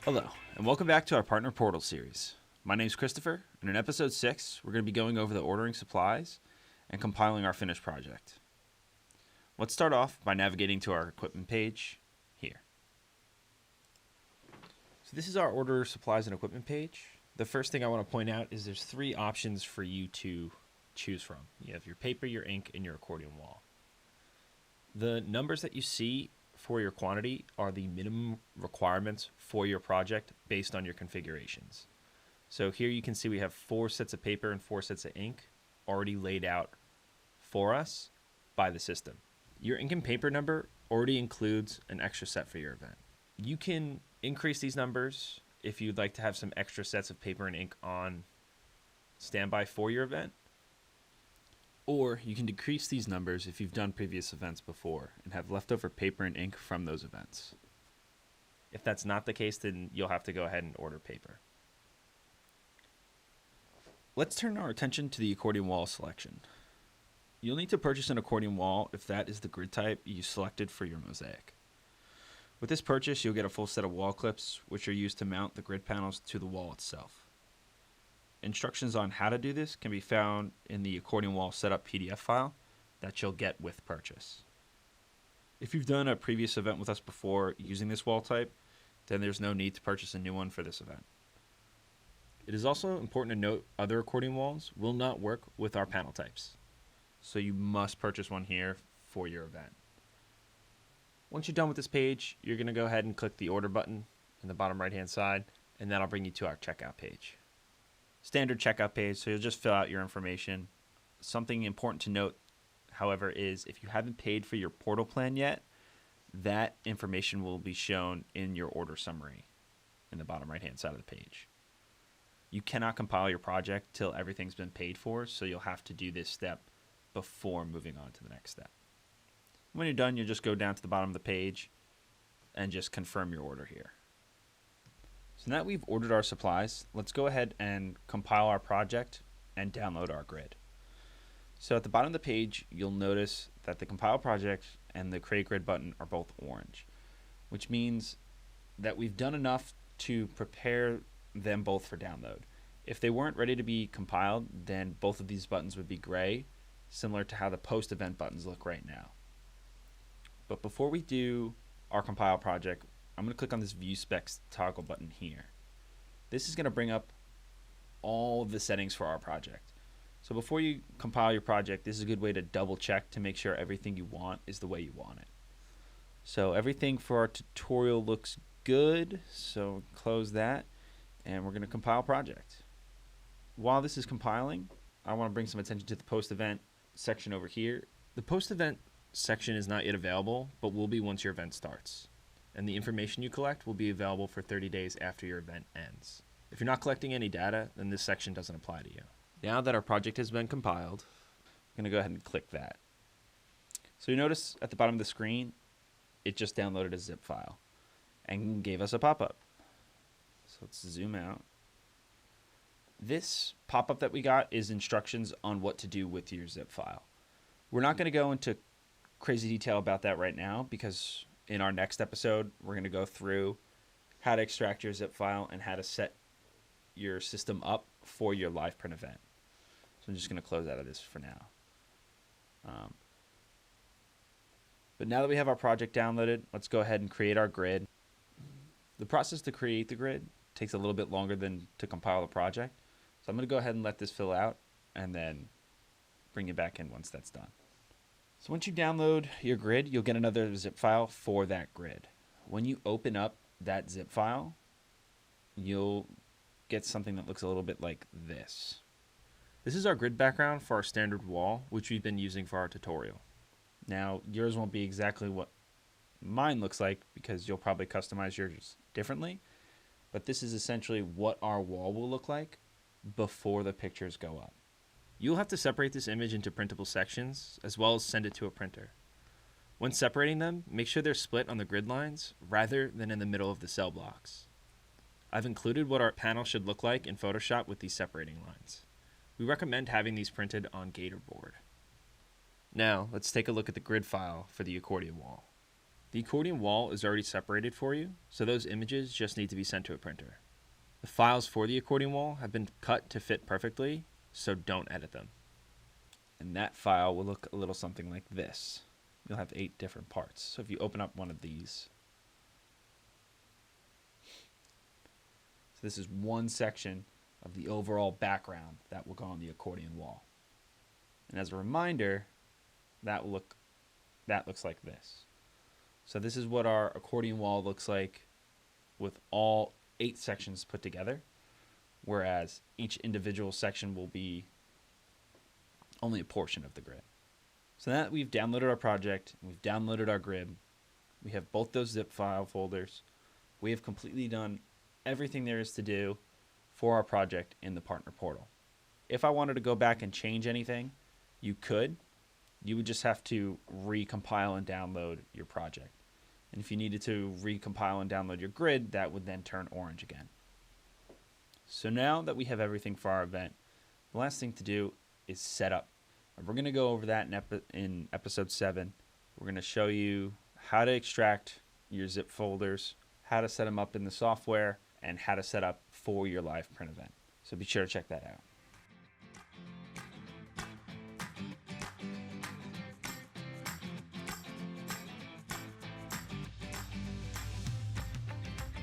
Hello, and welcome back to our Partner Portal series. My name is Christopher, and in episode 6, we're going to be going over the ordering supplies and compiling our finished project. Let's start off by navigating to our equipment page here. So this is our order supplies and equipment page. The first thing I want to point out is there's 3 options for you to choose from. You have your paper, your ink, and your accordion wall. The numbers that you see for your quantity are the minimum requirements for your project based on your configurations. So here you can see we have 4 sets of paper and 4 sets of ink already laid out for us by the system. Your ink and paper number already includes an extra set for your event. You can increase these numbers if you'd like to have some extra sets of paper and ink on standby for your event. Or you can decrease these numbers if you've done previous events before and have leftover paper and ink from those events. If that's not the case, then you'll have to go ahead and order paper. Let's turn our attention to the accordion wall selection. You'll need to purchase an accordion wall if that is the grid type you selected for your mosaic. With this purchase, you'll get a full set of wall clips, which are used to mount the grid panels to the wall itself. Instructions on how to do this can be found in the accordion wall setup PDF file that you'll get with purchase. If you've done a previous event with us before using this wall type, then there's no need to purchase a new one for this event. It is also important to note other accordion walls will not work with our panel types, so you must purchase one here for your event. Once you're done with this page, you're going to go ahead and click the order button in the bottom right hand side, and that'll bring you to our checkout page. Standard checkout page, so you'll just fill out your information. Something important to note, however, is if you haven't paid for your portal plan yet, that information will be shown in your order summary in the bottom right hand side of the page. You cannot compile your project till everything's been paid for, so you'll have to do this step before moving on to the next step. When you're done, you'll just go down to the bottom of the page and just confirm your order here. So now that we've ordered our supplies, let's go ahead and compile our project and download our grid. So at the bottom of the page, you'll notice that the compile project and the create grid button are both orange, which means that we've done enough to prepare them both for download. If they weren't ready to be compiled, then both of these buttons would be gray, similar to how the post-event buttons look right now. But before we do our compile project, I'm going to click on this View Specs toggle button here. This is going to bring up all of the settings for our project. So before you compile your project, this is a good way to double check to make sure everything you want is the way you want it. So everything for our tutorial looks good, so close that, and we're going to compile project. While this is compiling, I want to bring some attention to the post-event section over here. The post-event section is not yet available, but will be once your event starts. And the information you collect will be available for 30 days after your event ends. If you're not collecting any data, then this section doesn't apply to you. Now that our project has been compiled, I'm going to go ahead and click that. So you notice at the bottom of the screen, it just downloaded a zip file and gave us a pop-up. So let's zoom out. This pop-up that we got is instructions on what to do with your zip file. We're not going to go into crazy detail about that right now because in our next episode, we're going to go through how to extract your zip file and how to set your system up for your live print event. So I'm just going to close out of this for now. But now that we have our project downloaded, let's go ahead and create our grid. The process to create the grid takes a little bit longer than to compile the project. So I'm going to go ahead and let this fill out and then bring it back in once that's done. So once you download your grid, you'll get another zip file for that grid. When you open up that zip file, you'll get something that looks a little bit like this. This is our grid background for our standard wall, which we've been using for our tutorial. Now, yours won't be exactly what mine looks like because you'll probably customize yours differently, but this is essentially what our wall will look like before the pictures go up. You'll have to separate this image into printable sections as well as send it to a printer. When separating them, make sure they're split on the grid lines rather than in the middle of the cell blocks. I've included what our panel should look like in Photoshop with these separating lines. We recommend having these printed on Gator board. Now, let's take a look at the grid file for the accordion wall. The accordion wall is already separated for you, so those images just need to be sent to a printer. The files for the accordion wall have been cut to fit perfectly, so don't edit them. And that file will look a little something like this. You'll have 8 different parts. So if you open up one of these, so this is one section of the overall background that will go on the accordion wall. And as a reminder, that looks like this. So this is what our accordion wall looks like with all 8 sections put together, whereas each individual section will be only a portion of the grid. So now that we've downloaded our project, we've downloaded our grid, we have both those zip file folders, we have completely done everything there is to do for our project in the partner portal. If I wanted to go back and change anything, you could. You would just have to recompile and download your project. And if you needed to recompile and download your grid, that would then turn orange again. So now that we have everything for our event, the last thing to do is set up. And we're going to go over that in episode 7. We're going to show you how to extract your zip folders, how to set them up in the software, and how to set up for your live print event. So be sure to check that out.